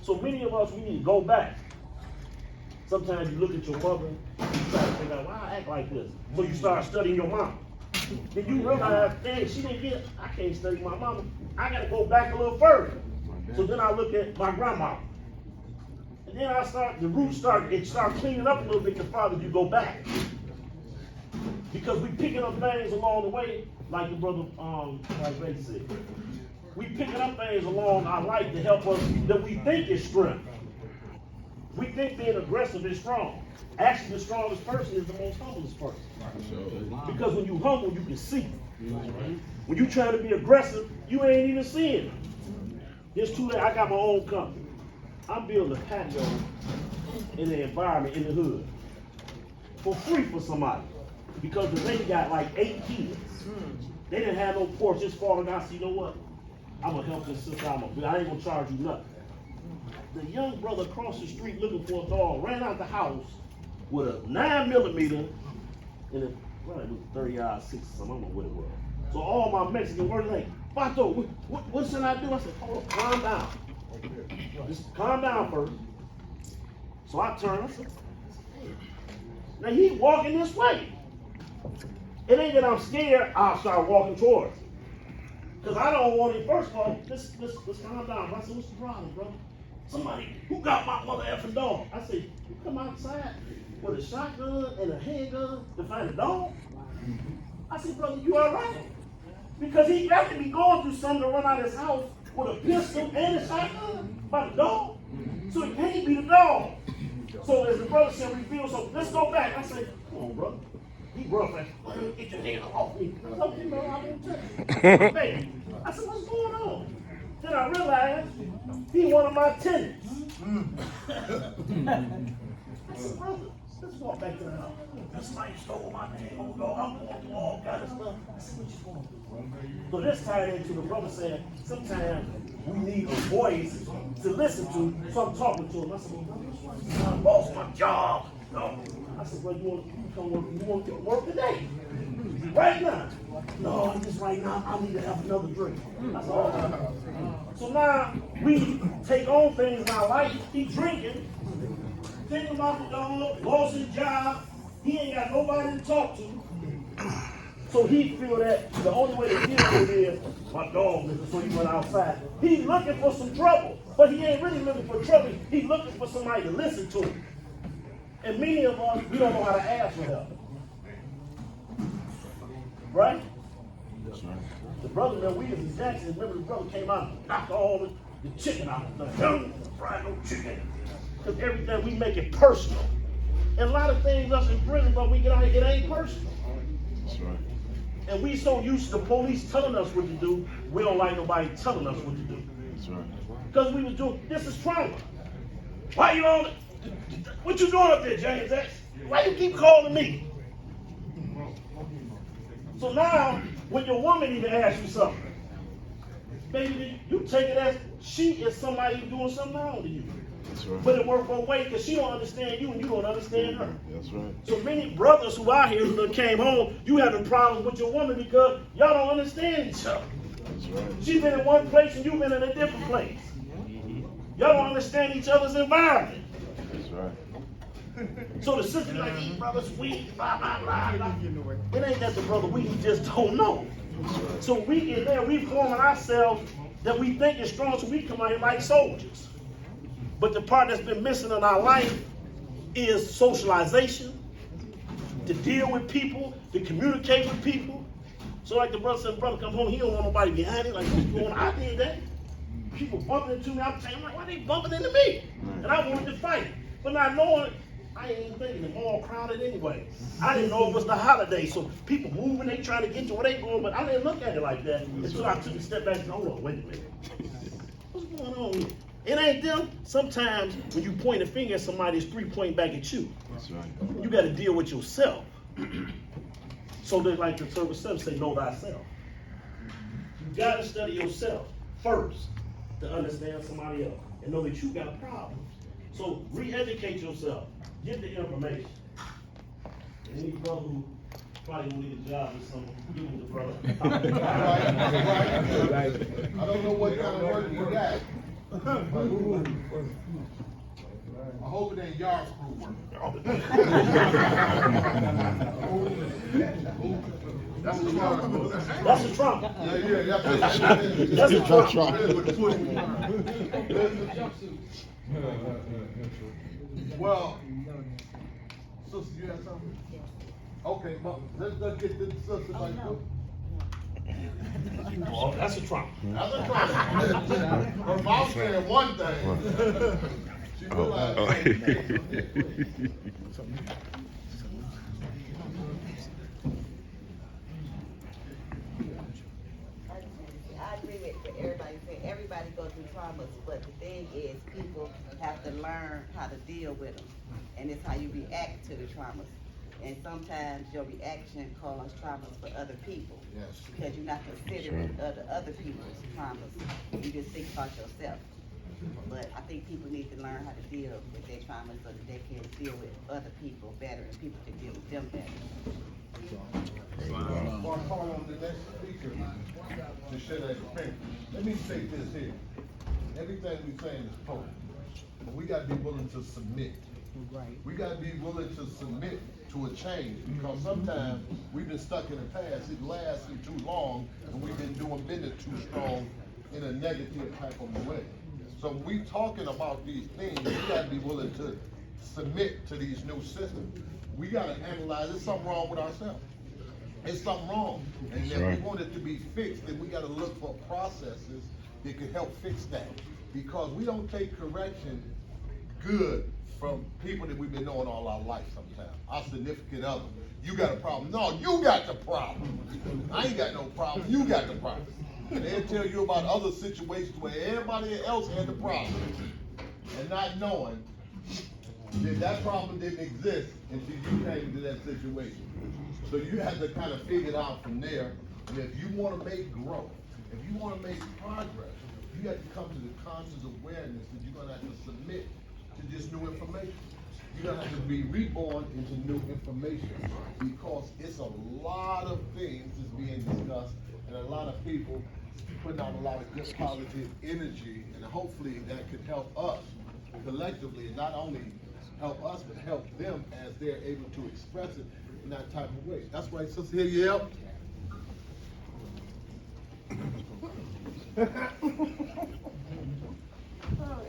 So many of us, we need to go back. Sometimes you look at your mother, you try to figure out why I act like this. So you start studying your mom. Then you realize, dang, she didn't get it. I can't study my mama. I gotta go back a little further. So then I look at my grandma. And then the roots start cleaning up a little bit the farther you go back. Because we picking up things along the way, like the brother like Ray said. We picking up things along our life to help us that we think is strength. We think being aggressive is strong. Actually, the strongest person is the most humblest person. Because when you humble, you can see. When you try to be aggressive, you ain't even seeing it. There's two days, I got my own company. I'm building a patio in the environment in the hood for free for somebody. Because the lady got like 8 kids. They didn't have no porch this far, and I said, you know what? I'm gonna help this sister. I ain't gonna charge you nothing. The young brother across the street looking for a dog ran out the house with a 9mm and it was 30-06 or something. I don't know what it was. So all my Mexican words like, Pato, what should I do? I said, hold on, calm down. Just calm down first. So I turned. I said, hey. Now he walking this way. It ain't that I'm scared. I'll start walking towards him. Because I don't want it. First of all, let's calm down. I said, what's the problem, bro? Somebody who got my mother effing dog. I said, you come outside with a shotgun and a handgun to find a dog? I said, brother, you all right? Because he got to be going through something to run out of his house with a pistol and a shotgun by the dog. So it can't be the dog. So as the brother said, we feel so, let's go back. I said, come on, brother. He rough like, get your hand off me. I said, okay, bro, I won't touch you. Baby. I said, what's going on? Then I realized he one of my tenants. I said, brother, let's walk back to the house. Somebody stole my name. I'm going through all kind of stuff. I said, what you going through? So this tied into the brother saying, sometimes we need a voice to listen to. So I'm talking to him. I said, well, brother, I lost my job. No. I said, well, you want to work today? Right now? No, just right now, I need to have another drink. I said, all right. So now we take on things in our life. He drinking, thinking about the dog, lost his job. He ain't got nobody to talk to. So he feel that the only way to deal with it is my dog, so he went outside. He's looking for some trouble, but he ain't really looking for trouble. He's looking for somebody to listen to him. And many of us, we don't know how to ask for help. Right? That's right. The brother that we in Jackson, remember the brother came out and knocked all the chicken out. Fried no chicken. Because everything we make it personal. And a lot of things us in prison, but we get out, it ain't personal. That's right. And we so used to the police telling us what to do, we don't like nobody telling us what to do. That's right. Because we was doing, this is trauma. Why you on it? What you doing up there, JamesX? Why you keep calling me? So now, when your woman even asks you something, baby, you take it as she is somebody doing something wrong to you. That's right. But it works both ways because she don't understand you and you don't understand her. That's right. So many brothers who out here who came home, you having problems with your woman because y'all don't understand each other. That's right. She's been in one place and you've been in a different place. Y'all don't understand each other's environment. That's right. So the sister like, these brothers weak, blah, blah, blah, blah. It ain't that the brother weak, he just don't know. Right. So we get there, we forming ourselves that we think is strong, so we come out here like soldiers. But the part that's been missing in our life is socialization, to deal with people, to communicate with people. So like the brother said, brother come home, he don't want nobody behind him, like what's going on? I did that. People bumping into me, I'm saying, like, why they bumping into me? And I wanted to fight. But not knowing, I ain't even thinking the mall crowded anyway. I didn't know it was the holiday, so people moving, they trying to get to where they going, but I didn't look at it like that until I took a step back and said, hold on, wait a minute. What's going on here? It ain't them. Sometimes when you point a finger at somebody, it's 3 pointing back at you. That's right. You got to deal with yourself. So they like the service 7 say, know thyself. You got to study yourself first to understand somebody else and know that you got problems. So re-educate yourself. Get the information. And any brother who probably will need a job or something, give him the brother. I don't know what kind of work you got. I hope it ain't yard screw work. That's the trunk. That's the trunk. Yeah, That's the trunk. Well, sister, you have something? Okay, well, let's get this sister like this. Oh, that's the trunk. That's a trunk. Her mouth said one thing. She realized I agree with what everybody said. Everybody goes through traumas, but the thing is, people have to learn how to deal with them, and it's how you react to the traumas. And sometimes your reaction causes traumas for other people. Yes. Because you're not considering other people's traumas. You just think about yourself. But I think people need to learn how to deal with their traumas so that they can deal with other people better and people can deal with them better. Or call on the next speaker to share that opinion. Let me say this here. Everything we're saying is total. But we gotta be willing to submit. We gotta be willing to submit to a change, because sometimes we've been stuck in the past, it lasting too long, and we've been doing business too strong in a negative type of way. So when we talking about these things, we gotta be willing to submit to these new systems. We gotta analyze, there's something wrong with ourselves. There's something wrong. And if we want it to be fixed, then we gotta look for processes that can help fix that. Because we don't take correction good from people that we've been knowing all our life sometimes. Our significant other. You got a problem. No, you got the problem. I ain't got no problem. You got the problem. And they'll tell you about other situations where everybody else had the problem. And not knowing that that problem didn't exist until you came into that situation. So you have to kind of figure it out from there. And if you want to make growth, if you want to make progress, you have to come to the conscious awareness that you're going to have to submit to this new information. You're gonna have to be reborn into new information, because it's a lot of things that's being discussed, and a lot of people putting out a lot of good positive energy, and hopefully that could help us collectively, and not only help us, but help them as they're able to express it in that type of way. That's right, Sister Hillel.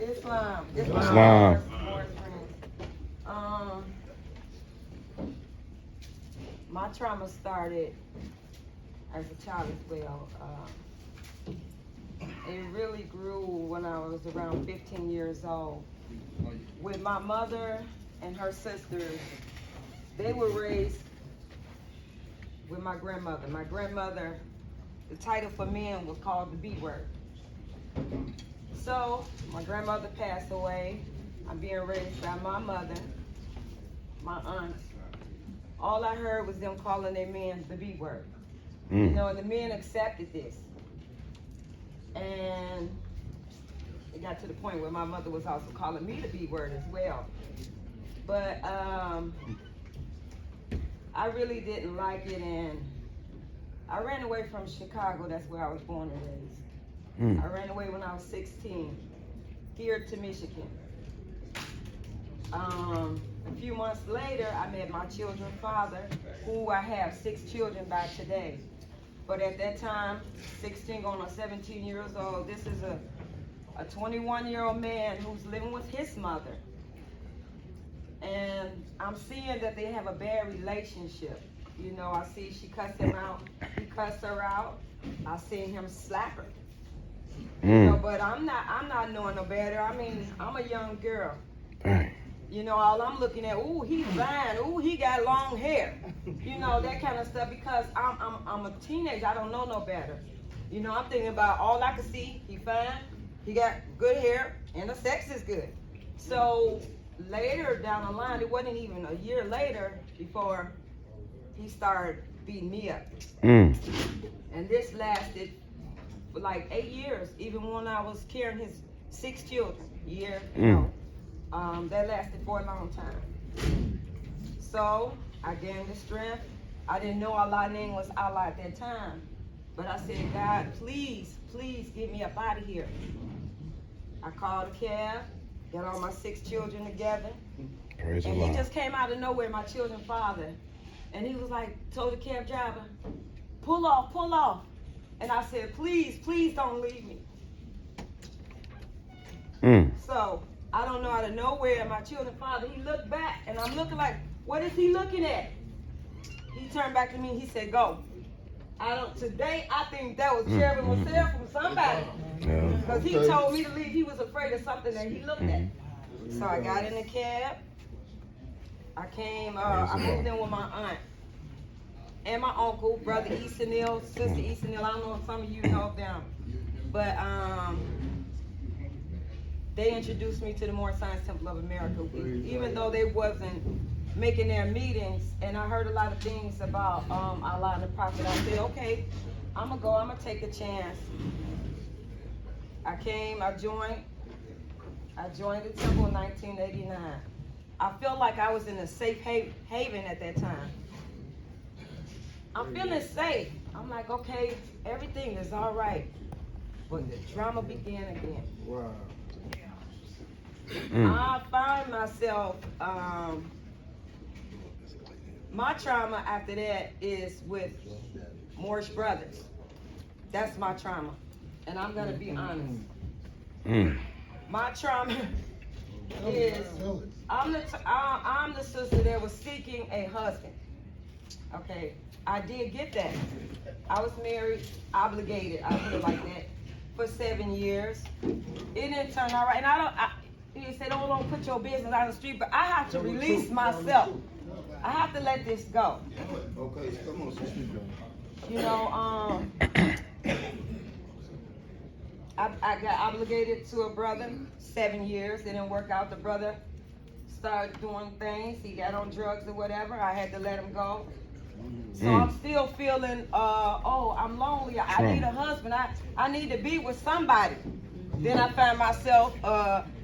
Islam. My trauma started as a child as well. It really grew when I was around 15 years old. With my mother and her sisters, they were raised with my grandmother. My grandmother, the title for men was called the B word. So, my grandmother passed away. I'm being raised by my mother, my aunts. All I heard was them calling their men the B word. You know, and the men accepted this. And it got to the point where my mother was also calling me the B word as well. But I really didn't like it, and I ran away from Chicago. That's where I was born and raised. I ran away when I was 16, here to Michigan. A few months later, I met my children's father, who I have 6 children by today. But at that time, 16 going on 17 years old, this is a 21-year-old man who's living with his mother. And I'm seeing that they have a bad relationship. You know, I see she cussed him out, he cussed her out. I seen him slap her. You know, but I'm not knowing no better. I mean, I'm a young girl. Dang. You know, all I'm looking at, ooh, he's fine. Ooh, he got long hair. You know, that kind of stuff, because I'm a teenager. I don't know no better. You know, I'm thinking about all I can see. He fine. He got good hair, and the sex is good. So later down the line, it wasn't even a year later before he started beating me up. And this lasted for like 8 years, even when I was carrying his 6 children. You know, that lasted for a long time. So I gained the strength. I didn't know Allah's name was Allah at that time, but I said, God, please, please get me up out of here. I called a cab, got all my 6 children together. Praise the And he Lord. just came out of nowhere, my children's father. And he was like, told the cab driver, pull off, pull off. And I said, please, please don't leave me. So, I don't know, out of nowhere, my children's father, he looked back, and I'm looking like, what is he looking at? He turned back to me and he said, go. Today, I think that was cherubim himself from somebody. Because he told me to leave, he was afraid of something that he looked at. So I got in the cab. I came, I moved in with my aunt and my uncle, brother Eastonil, sister Eastonil. I don't know if some of you know them, but they introduced me to the More Science Temple of America. Even though they wasn't making their meetings, and I heard a lot of things about Allah and the Prophet, I said, okay, I'm gonna go, I'm gonna take a chance. I came, I joined the temple in 1989. I felt like I was in a safe haven at that time. I'm feeling safe. I'm like, okay, everything is all right. But the drama began again. Wow. I find myself, my trauma after that is with Morris Brothers. That's my trauma. And I'm gonna be honest. My trauma is, I'm the sister that was seeking a husband. Okay, I did get that. I was married, obligated, I put it like that, for 7 years. It didn't turn out right. And you say don't put your business on the street, but I have to release myself. I have to let this go. Okay, come on, sister. You know, I got obligated to a brother, 7 years. It didn't work out. The brother started doing things. He got on drugs or whatever. I had to let him go. So I'm still feeling, I'm lonely. I need a husband. I need to be with somebody. Then I found myself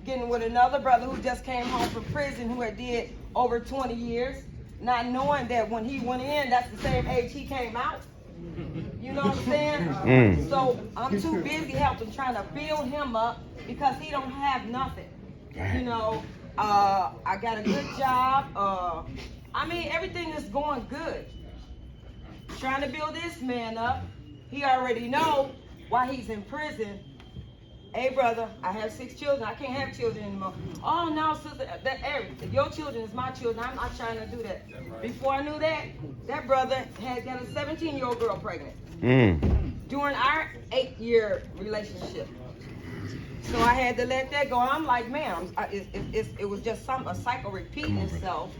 getting with another brother who just came home from prison, who had did over 20 years, not knowing that when he went in, that's the same age he came out. You know what I'm saying? So I'm too busy helping, trying to build him up because he don't have nothing. You know, I got a good job. I mean, everything is going good. Trying to build this man up. He already know why he's in prison. Hey, brother, I have 6 children. I can't have children anymore. Oh, no, sister, your children is my children. I'm not trying to do that. Before I knew that, that brother had got a 17-year-old girl pregnant during our 8-year relationship. So I had to let that go. I'm like, man, it was just a cycle repeating itself.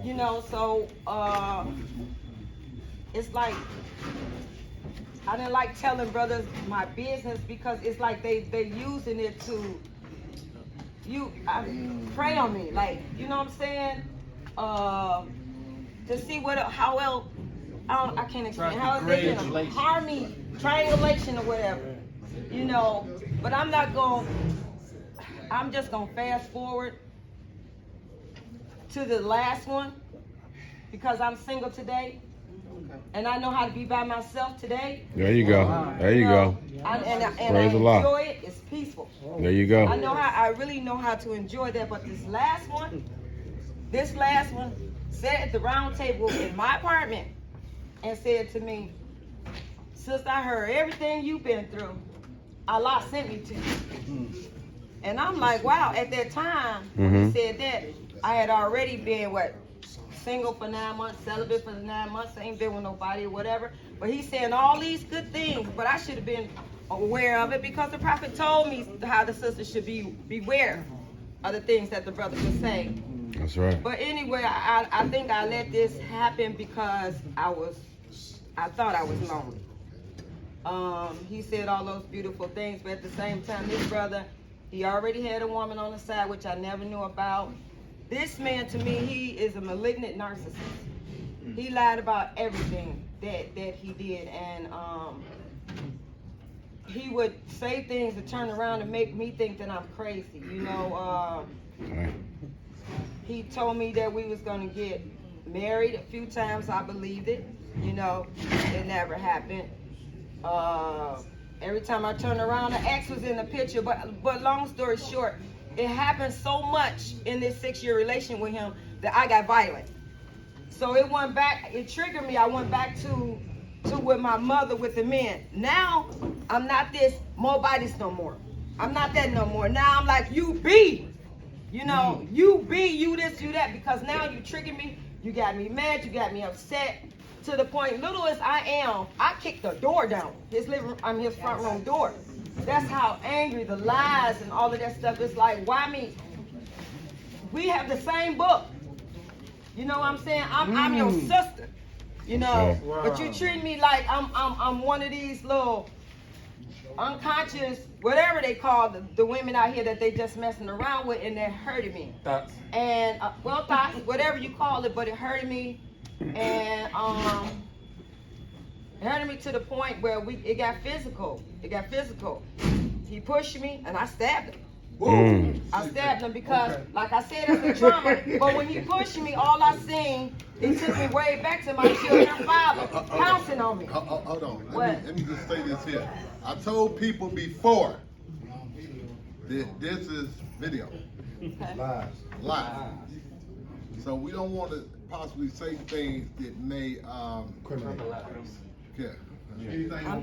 You know, so it's like, I didn't like telling brothers my business because it's like they using it to prey on me, like, you know what I'm saying? To see how else, I can't explain how they can harm me, triangulation or whatever, you know. But I'm just gonna fast forward to the last one because I'm single today. And I know how to be by myself today. There you go. There you go. And I Praise the Lord. enjoy it. It's peaceful. There you go. I really know how to enjoy that. But this last one sat at the round table in my apartment and said to me, "Sister, I heard everything you've been through. Allah sent me to you." And I'm like, wow. At that time, when he said that, I had already been single for 9 months, celibate for 9 months, ain't been with nobody or whatever. But he's saying all these good things, but I should have been aware of it because the prophet told me how the sister should beware of the things that the brother was saying. That's right. But anyway, I think I let this happen because I thought I was lonely. He said all those beautiful things, but at the same time, this brother, he already had a woman on the side, which I never knew about. This man, to me, he is a malignant narcissist. He lied about everything that he did, and he would say things to turn around and make me think that I'm crazy. You know, he told me that we was gonna get married a few times. I believed it. You know, it never happened. Every time I turned around, the ex was in the picture. But long story short, it happened so much in this 6-year relation with him that I got violent. So it went back, it triggered me. I went back to with my mother with the men. Now, I'm not this Moabitess no more. I'm not that no more. Now I'm like, you be. You know, you be, you this, you that. Because now you triggered me. You got me mad. You got me upset. To the point, little as I am, I kicked the door down. His front room door. That's how angry, the lies and all of that stuff. It's like, why me? We have the same book. You know what I'm saying? I'm your sister. You know, but you treat me like I'm one of these little unconscious, whatever they call the women out here that they just messing around with, and they're hurting me. Thoughts. And thoughts, whatever you call it, but it hurted me, and it hurted me to the point where it got physical. It got physical. He pushed me, and I stabbed him. I stabbed him because, like I said, it's the trauma. But when he pushed me, all I seen, it took me way back to my children father pouncing on me. Hold on. Let me just say this here. I told people before that this is video. Okay. Live. So we don't want to possibly say things that may yeah.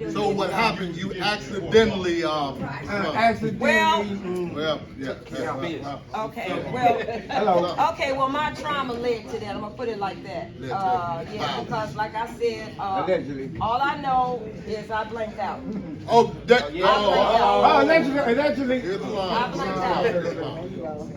So what happened? You accidentally well, yeah. Okay, well, my trauma led to that. I'm gonna put it like that. Yeah, because like I said, all I know is I blanked out. Oh, that. Allegedly. I blanked out.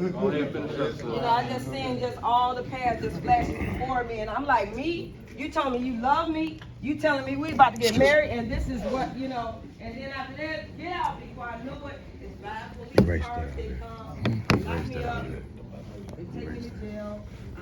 You know, I just seen just all the paths just flashing before me, and I'm like, me? You told me you love me. You telling me we about to get married, and this is what, you know. And then after that, get out before I know it. It's 5 police cars. They come, lock me up. They take me to jail.